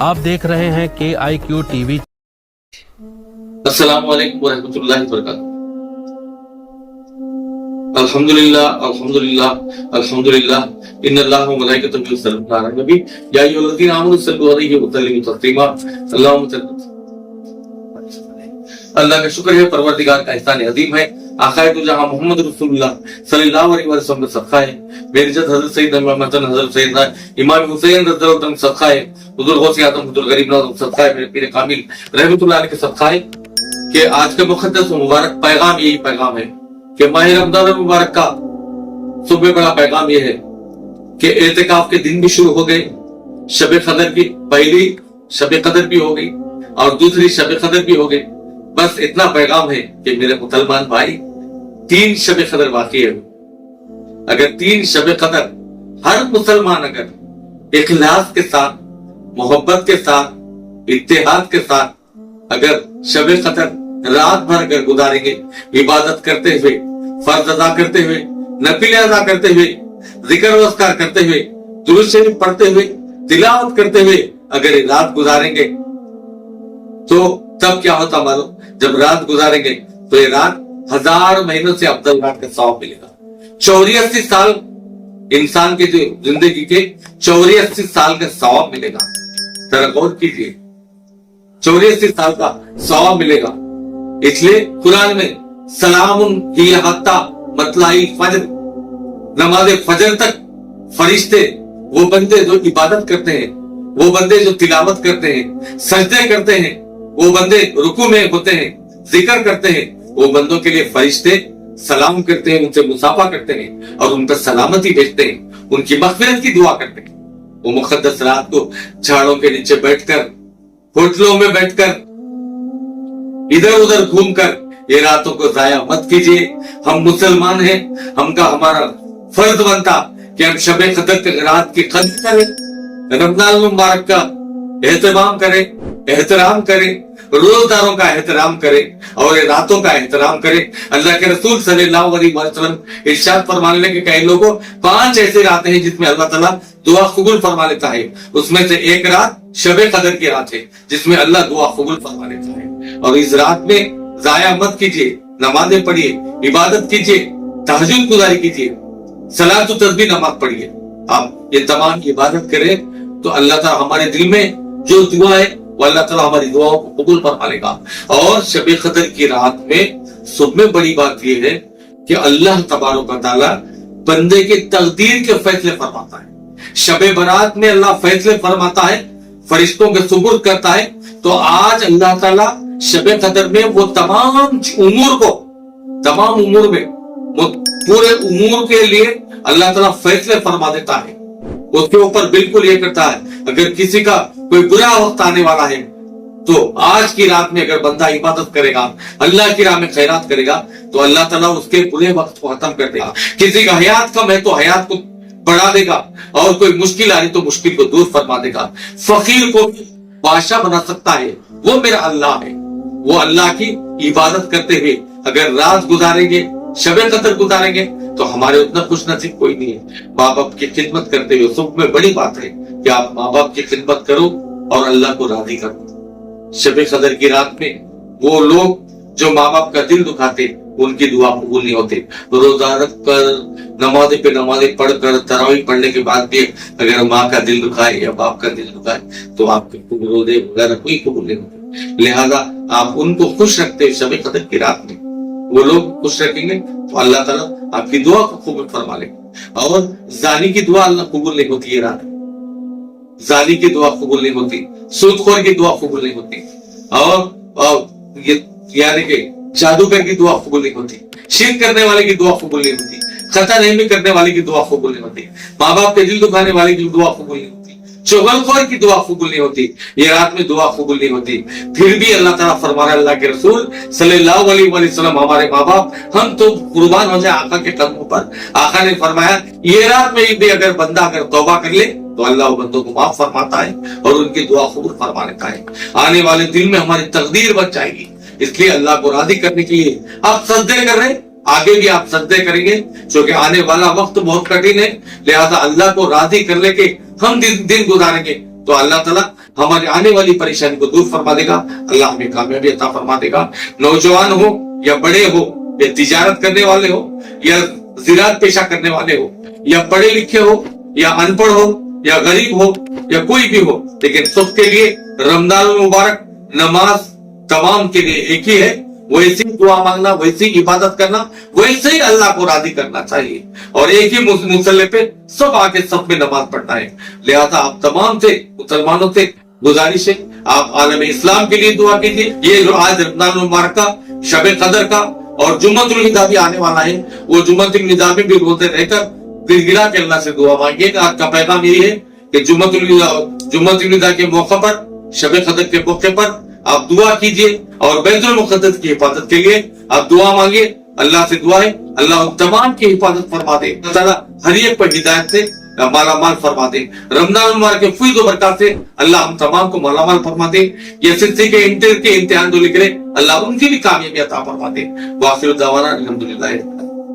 आप देख रहे हैं KIQ TV। अस्सलाम वालेकुम वरहमतुल्लाहि वबरकातुहू। अल्हम्दुलिल्लाह अल्हम्दुलिल्लाह अल्हम्दुलिल्लाह इन्नल्लाह व मलाइकतहु युसल्लूना अलन नबी या अय्युहल्लज़ीना आमनू सल्लु अलैहि व सल्लिमू तस्लीमा। अल्लाहुम्मा सल्लि। अल्लाह का शुक्र है, परवरदिगार का एहसान अजीम है। आकाए तो जहां मोहम्मद रसूलुल्लाह सल्लल्लाहु अलैहि वसल्लम सदका है। मेरे इज्जत हजरत सैयदना इमाम हसन हजरत सैयदना इमाम हुसैन रज़ियल्लाहु अन्हु सदका है। हुजूर गौसे आजम हुजूर गरीब नवाज सदका है। मेरे पीर कामिल रहमतुल्लाह अलैहि के सदका है कि आज का मुक़द्दस व मुबारक पैगाम यही पैगाम है कि माह रमज़ान मुबारक का सुबह बड़ा पैगाम यह है कि एतिकाफ के दिन भी शुरू हो गए। शब कदर की पहली शब कदर भी हो गई और दूसरी शब कदर भी हो गई। बस इतना पैगाम है कि मेरे मुसलमान भाई, 3 शब कदर बाकी है। अगर 3 शब कदर हर मुसलमान अगर इखलास के साथ, मोहब्बत के साथ, इत्तेहाद के साथ अगर शब कदर रात भर अगर गुजारेंगे, इबादत करते हुए, फर्ज अदा करते हुए, नफिल अदा करते हुए, जिक्र वस्कार करते हुए, दुरूद शरीफ पढ़ते हुए, तिलावत करते हुए अगर ये रात गुजारेंगे तो तब क्या होता मालूम? जब रात गुजारेंगे तो ये रात 1000 महीनों से अफजल रात का सवाब मिलेगा। 84 साल इंसान के जो जिंदगी के 84 साल का सवाब मिलेगा। जरा गौर कीजिए, 84 साल का सवाब मिलेगा। इसलिए कुरान में सलामुन हिय हत्ता मतलाई फजर, नमाज फजर तक फरिश्ते, वो बंदे जो इबादत करते हैं, वो बंदे जो तिलावत करते हैं, सजदे करते हैं, वो बंदे रुकू में होते हैं, जिक्र करते हैं, वो बंदों के लिए फरिश्ते सलाम करते हैं, उनसे मुसाफा करते हैं और उन पर सलामती भेजते हैं, उनकी मग़फ़िरत की दुआ करते हैं। वो मुक़द्दस रात को झाड़ों के नीचे बैठकर, होटलों में बैठकर, इधर उधर घूमकर ये रातों को जाया मत कीजिए। हम मुसलमान हैं, हमका हमारा फर्ज बनता कि हम शब कदर की रात की कदर करें, रमजान मुबारक का एहतमाम करें, एहतराम करें, रोजदारों का एहतराम करें और ये रातों का एहतराम करें। अल्लाह के रसूल सल्लल्लाहु अलैहि वसल्लम इरशाद फरमाने लगे कि कई लोगों 5 ऐसे रातें हैं जिसमें अल्लाह ताला दुआ कबूल फरमा लेता है। उसमें से एक रात शब कदर की रात है जिसमें अल्लाह दुआ कबूल फरमा लेता है। और इस रात में जाया मत कीजिए, नमाजें पढ़िए, इबादत कीजिए, तहज्जुद गुजारी कीजिए, सलात व तस्बीह नमाज पढ़िए। आप ये तमाम इबादत करें तो अल्लाह ताला हमारे दिल में जो दुआ है वो अल्लाह ताला हमारी दुआओं को कबूल फरमा लेगा। और शब कदर की रात में सब में बड़ी बात यह है कि अल्लाह तबारक व तआला बंदे के तकदीर के फैसले फरमाता है। शब बरात में अल्लाह फैसले फरमाता है, फरिश्तों के सुपुर्द करता है। तो आज अल्लाह ताला शब कदर में वो तमाम उमूर में वो पूरे उमूर के लिए अल्लाह ताला फैसले फरमा देता है। उसके ऊपर बिल्कुल ये करता है, अगर किसी का कोई बुरा वक्त आने वाला है तो आज की रात में अगर बंदा इबादत करेगा, अल्लाह की राह में खैरात करेगा तो अल्लाह ताला उसके बुरे वक्त को खत्म कर देगा। किसी का हयात कम है तो हयात को बढ़ा देगा और कोई मुश्किल आ रही तो मुश्किल को दूर फरमा देगा। फकीर को बादशाह बना सकता है, वो मेरा अल्लाह है। वो अल्लाह की इबादत करते हुए अगर रात गुजारेंगे, शब कदर गुजारेंगे तो हमारे उतना खुश नसीब कोई नहीं है। माँ बाप की खिदमत करते हुए सब में बड़ी बात है कि आप माँ बाप की खिदमत करो और अल्लाह को राजी करो। शब कदर की रात में वो लोग जो माँ बाप का दिल दुखाते उनकी दुआ कबूल नहीं होती। रोजा रख कर, नमाज़ें पे नमाज़ें पढ़कर, तरावीह पढ़ने के बाद भी अगर माँ का दिल दुखाए या बाप का दिल दुखाए तो आपके रोजे वगैरह कोई कबूल नहीं होते। लिहाजा आप उनको खुश रखते हैं। शब कदर की रात में वो लोग खुश रखेंगे तो अल्लाह ताला आपकी दुआ को कबूल फरमा लेगा। और जानी की दुआ अल्लाह कबूल नहीं होती। ये रात जानी की दुआ कबूल नहीं होती, सूदखोर की दुआ कबूल नहीं होती, और ये यानी कि जादूगर की दुआ कबूल नहीं होती, शिर्क करने वाले की दुआ कबूल नहीं होती, खता नहीं करने वाले की दुआ कबूल नहीं होती, माँ बाप के दिल दुखाने वाले की दुआ कबूल नहीं होती, चुगलखोर की दुआ कबूल नहीं होती। ये रात में दुआ कबूल नहीं होती। फिर भी अल्लाह ताला फरमा रहा है, अल्लाह के रसूल सल्लल्लाहु अलैहि वसल्लम, हमारे माँ बाप हम तो कुर्बान हो जाए आका के कदमों पर। आका ने फरमाया ये रात में भी अगर बंदा अगर तौबा कर ले तो अल्लाह बंदों को माफ फरमाता है और उनकी दुआ कबूल फरमा लेता है। आने वाले दिन में हमारी तकदीर बच जाएगी। इसलिए अल्लाह को राजी करने के लिए आप सजदे कर रहे, आगे भी आप सजदे करेंगे, क्योंकि आने वाला वक्त बहुत कठिन है। लिहाजा अल्लाह को राजी कर लेके हम दिन गुजारेंगे तो अल्लाह ताला हमारी आने वाली परेशानी को दूर फरमा देगा, अल्लाह हमें कामयाबी अता फरमा देगा। नौजवान हो या बड़े हो, या तिजारत करने वाले हो या ज़िराअत पेशा करने वाले हो, या पढ़े लिखे हो या अनपढ़ हो या गरीब हो या कोई भी हो, लेकिन सबके लिए रमजान मुबारक नमाज तमाम के लिए एक ही है। वैसी दुआ मांगना, वैसी इबादत करना, वैसे ही अल्लाह को राजी करना चाहिए, और एक ही मुसल्ले पे सब आके सब में नमाज पढ़ना है। लिहाजा आप तमाम से मुसलमानों से गुजारिश है, आप आलम इस्लाम के लिए दुआ कीजिए। ये जो आज रमजान मुबारक का, शब कदर का और जुम्मतुल निदा भी आने वाला है, वो जुम्मतुल निदा में भी रोजे रहकर गिड़गिड़ा के अल्लाह से दुआ मांगिएगा। आज का पैगाम यही है कि जुम्मतुल निदा के मौके पर, शब कदर के मौके पर आप दुआ कीजिए, और बैतुल मुक़द्दस की हिफाजत के लिए आप दुआ मांगिए। अल्लाह से दुआ है, अल्लाह उन तमाम की हिफाजत फरमा दे, अल्लाह ताला हर एक पर हिदायत से माला माल फरमा दे। रमजान मुबारक के फैज़ व बरकत से अल्लाह हम तमाम को माला माल फरमा दे। ये सिलसिले के इंटर के इम्तिहान जो लिख रहे, अल्लाह उनकी भी कामयाबी अता फरमा दे। वाखिर दावाना अल्हम्दुलिल्लाह।